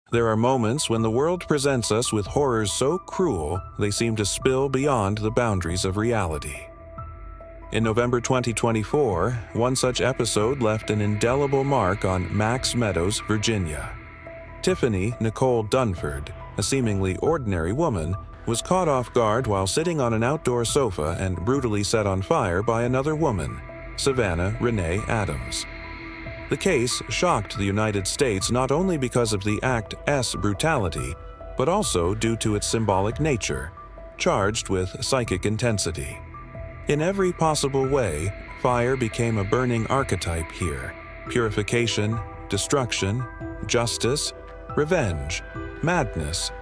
There are moments when the world presents us with horrors so cruel they seem to spill beyond the boundaries of reality. In November 2024, one such episode left an indelible mark on Max Meadows, Virginia. Tiffany Nicole Dunford, a seemingly ordinary woman, was caught off guard while sitting on an outdoor sofa and brutally set on fire by another woman, Savannah Renee Adams. The case shocked the United States not only because of the act's brutality, but also due to its symbolic nature, charged with psychic intensity. In every possible way, fire became a burning archetype here: purification, destruction, justice, revenge, madness.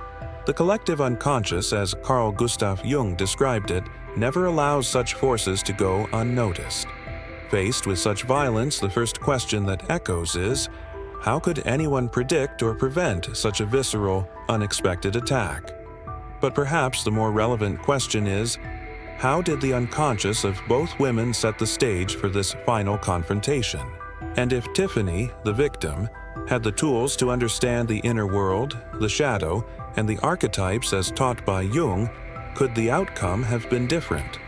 The collective unconscious, as Carl Jung described it, never allows such forces to go unnoticed. Faced with such violence, the first question that echoes is, how could anyone predict or prevent such a visceral, unexpected attack? But perhaps the more relevant question is, how did the unconscious of both women set the stage for this final confrontation? And if Tiffany, the victim, had the tools to understand the inner world, the shadow, and the archetypes as taught by Jung, could the outcome have been different?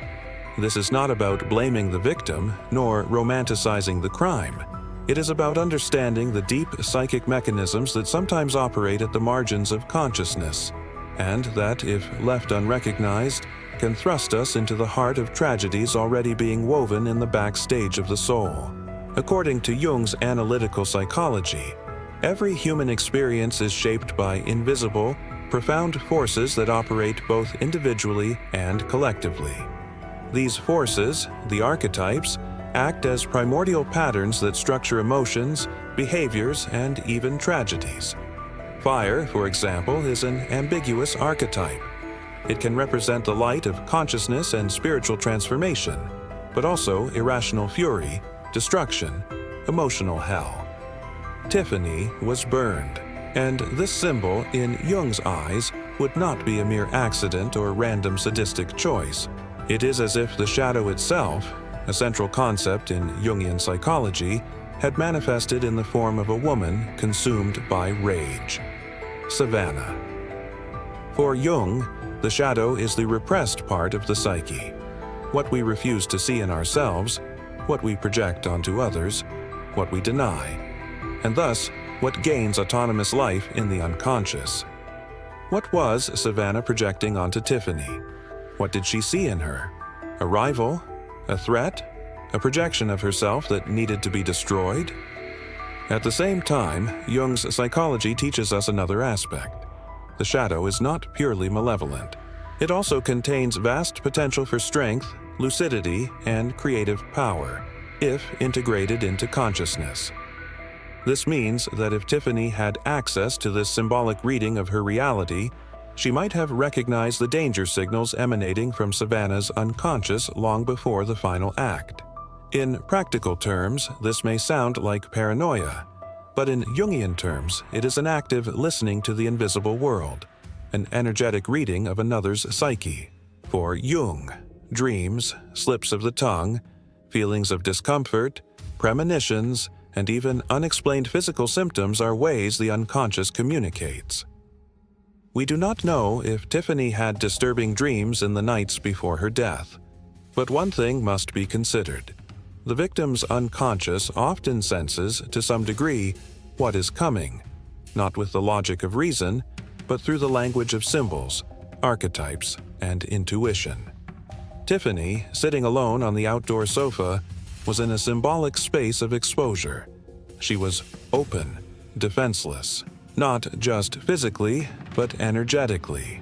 This is not about blaming the victim, nor romanticizing the crime. It is about understanding the deep psychic mechanisms that sometimes operate at the margins of consciousness, and that, if left unrecognized, can thrust us into the heart of tragedies already being woven in the backstage of the soul. According to Jung's analytical psychology, every human experience is shaped by invisible, profound forces that operate both individually and collectively. These forces, the archetypes, act as primordial patterns that structure emotions, behaviors, and even tragedies. Fire, for example, is an ambiguous archetype. It can represent the light of consciousness and spiritual transformation, but also irrational fury, destruction, emotional hell. Tiffany was burned, and this symbol, in Jung's eyes, would not be a mere accident or random sadistic choice. It is as if the shadow itself, a central concept in Jungian psychology, had manifested in the form of a woman consumed by rage. Savannah. For Jung, the shadow is the repressed part of the psyche. What we refuse to see in ourselves, what we project onto others, what we deny, and thus what gains autonomous life in the unconscious. What was Savannah projecting onto Tiffany? What did she see in her? A rival? A threat? A projection of herself that needed to be destroyed? At the same time, Jung's psychology teaches us another aspect. The shadow is not purely malevolent. It also contains vast potential for strength, lucidity, and creative power, if integrated into consciousness. This means that if Tiffany had access to this symbolic reading of her reality, she might have recognized the danger signals emanating from Savannah's unconscious long before the final act. In practical terms, this may sound like paranoia, but in Jungian terms, it is an active listening to the invisible world, an energetic reading of another's psyche. For Jung, dreams, slips of the tongue, feelings of discomfort, premonitions, and even unexplained physical symptoms are ways the unconscious communicates. We do not know if Tiffany had disturbing dreams in the nights before her death, but one thing must be considered. The victim's unconscious often senses, to some degree, what is coming, not with the logic of reason, but through the language of symbols, archetypes, and intuition. Tiffany, sitting alone on the outdoor sofa, was in a symbolic space of exposure. She was open, defenseless, not just physically, but energetically.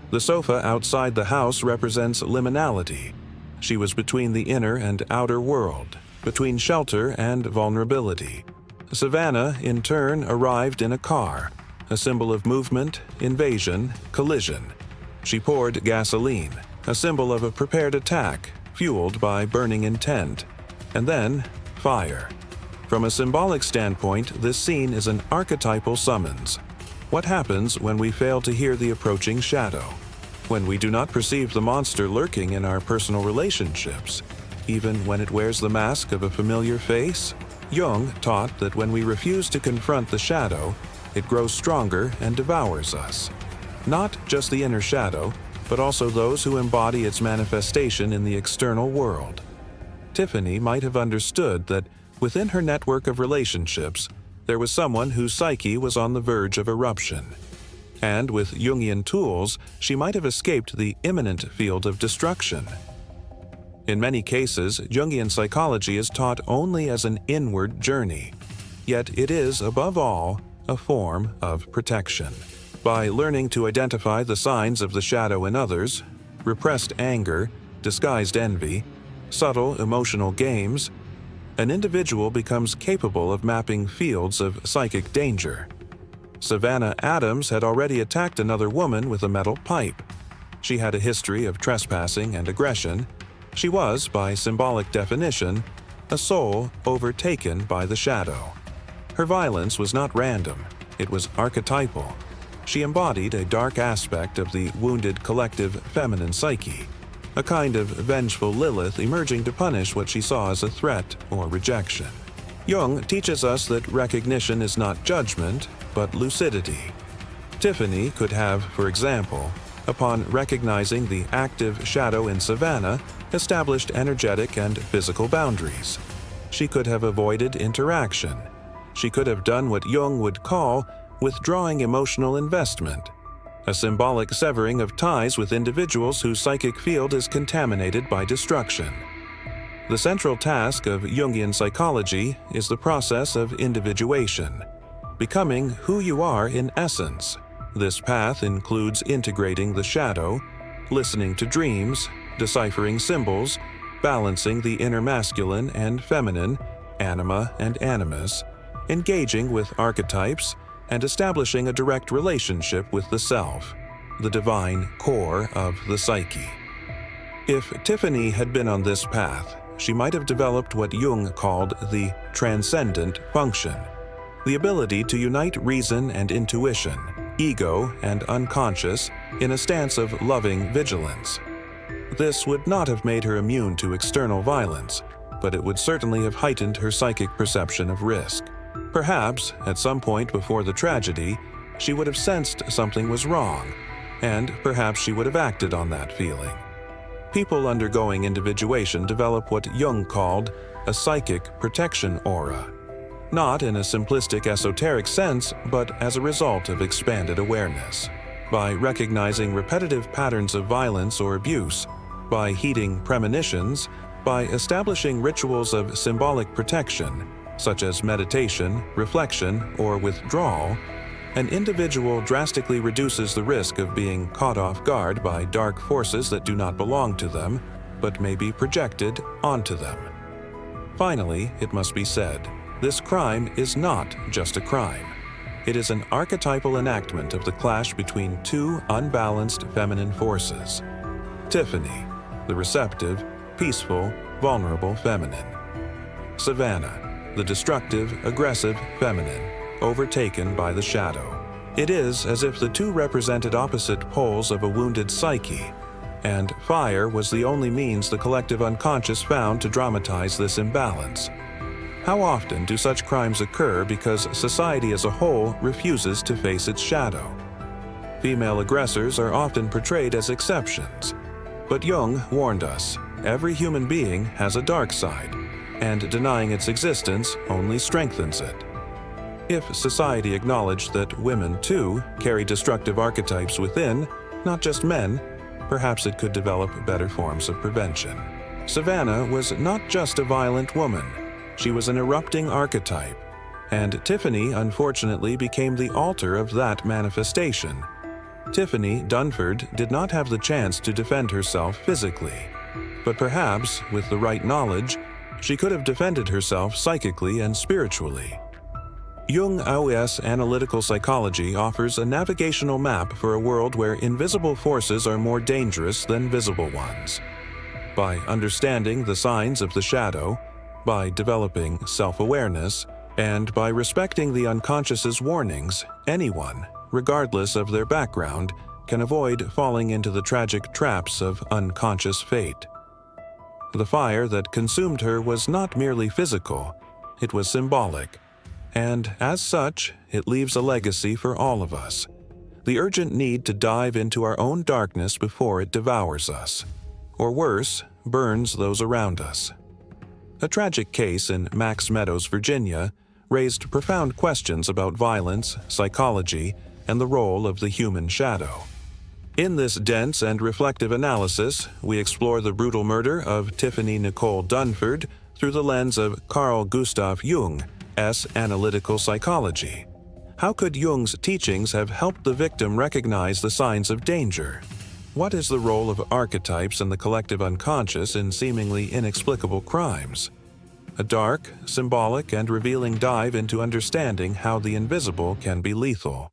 The sofa outside the house represents liminality. She was between the inner and outer world, between shelter and vulnerability. Savannah, in turn, arrived in a car, a symbol of movement, invasion, collision. She poured gasoline, a symbol of a prepared attack, fueled by burning intent. And then, fire. From a symbolic standpoint, this scene is an archetypal summons. What happens when we fail to hear the approaching shadow? When we do not perceive the monster lurking in our personal relationships, even when it wears the mask of a familiar face? Jung taught that when we refuse to confront the shadow, it grows stronger and devours us. Not just the inner shadow, but also those who embody its manifestation in the external world. Tiffany might have understood that within her network of relationships, there was someone whose psyche was on the verge of eruption. And with Jungian tools, she might have escaped the imminent field of destruction. In many cases, Jungian psychology is taught only as an inward journey, yet it is, above all, a form of protection. By learning to identify the signs of the shadow in others, repressed anger, disguised envy, subtle emotional games, an individual becomes capable of mapping fields of psychic danger. Savannah Adams had already attacked another woman with a metal pipe. She had a history of trespassing and aggression. She was, by symbolic definition, a soul overtaken by the shadow. Her violence was not random, it was archetypal. She embodied a dark aspect of the wounded collective feminine psyche, a kind of vengeful Lilith emerging to punish what she saw as a threat or rejection. Jung teaches us that recognition is not judgment, but lucidity. Tiffany could have, for example, upon recognizing the active shadow in Savannah, established energetic and physical boundaries. She could have avoided interaction. She could have done what Jung would call withdrawing emotional investment, a symbolic severing of ties with individuals whose psychic field is contaminated by destruction. The central task of Jungian psychology is the process of individuation, becoming who you are in essence. This path includes integrating the shadow, listening to dreams, deciphering symbols, balancing the inner masculine and feminine, anima and animus, engaging with archetypes, and establishing a direct relationship with the self, the divine core of the psyche. If Tiffany had been on this path, she might have developed what Jung called the transcendent function, the ability to unite reason and intuition, ego and unconscious, in a stance of loving vigilance. This would not have made her immune to external violence, but it would certainly have heightened her psychic perception of risk. Perhaps, at some point before the tragedy, she would have sensed something was wrong, and perhaps she would have acted on that feeling. People undergoing individuation develop what Jung called a psychic protection aura, not in a simplistic esoteric sense, but as a result of expanded awareness. By recognizing repetitive patterns of violence or abuse, by heeding premonitions, by establishing rituals of symbolic protection, such as meditation, reflection, or withdrawal, an individual drastically reduces the risk of being caught off guard by dark forces that do not belong to them, but may be projected onto them. Finally, it must be said, this crime is not just a crime. It is an archetypal enactment of the clash between two unbalanced feminine forces. Tiffany, the receptive, peaceful, vulnerable feminine. Savannah, the destructive, aggressive feminine, overtaken by the shadow. It is as if the two represented opposite poles of a wounded psyche, and fire was the only means the collective unconscious found to dramatize this imbalance. How often do such crimes occur because society as a whole refuses to face its shadow? Female aggressors are often portrayed as exceptions, but Jung warned us, every human being has a dark side, and denying its existence only strengthens it. If society acknowledged that women, too, carry destructive archetypes within, not just men, perhaps it could develop better forms of prevention. Savannah was not just a violent woman. She was an erupting archetype, and Tiffany unfortunately became the altar of that manifestation. Tiffany Dunford did not have the chance to defend herself physically, but perhaps, with the right knowledge, she could have defended herself psychically and spiritually. Jung-Au's analytical psychology offers a navigational map for a world where invisible forces are more dangerous than visible ones. By understanding the signs of the shadow, by developing self-awareness, and by respecting the unconscious's warnings, anyone, regardless of their background, can avoid falling into the tragic traps of unconscious fate. The fire that consumed her was not merely physical, it was symbolic, and as such, it leaves a legacy for all of us. The urgent need to dive into our own darkness before it devours us, or worse, burns those around us. A tragic case in Max Meadows, Virginia, raised profound questions about violence, psychology, and the role of the human shadow. In this dense and reflective analysis, we explore the brutal murder of Tiffany Nicole Dunford through the lens of Carl Gustav Jung's analytical psychology. How could Jung's teachings have helped the victim recognize the signs of danger? What is the role of archetypes in the collective unconscious in seemingly inexplicable crimes? A dark, symbolic, and revealing dive into understanding how the invisible can be lethal.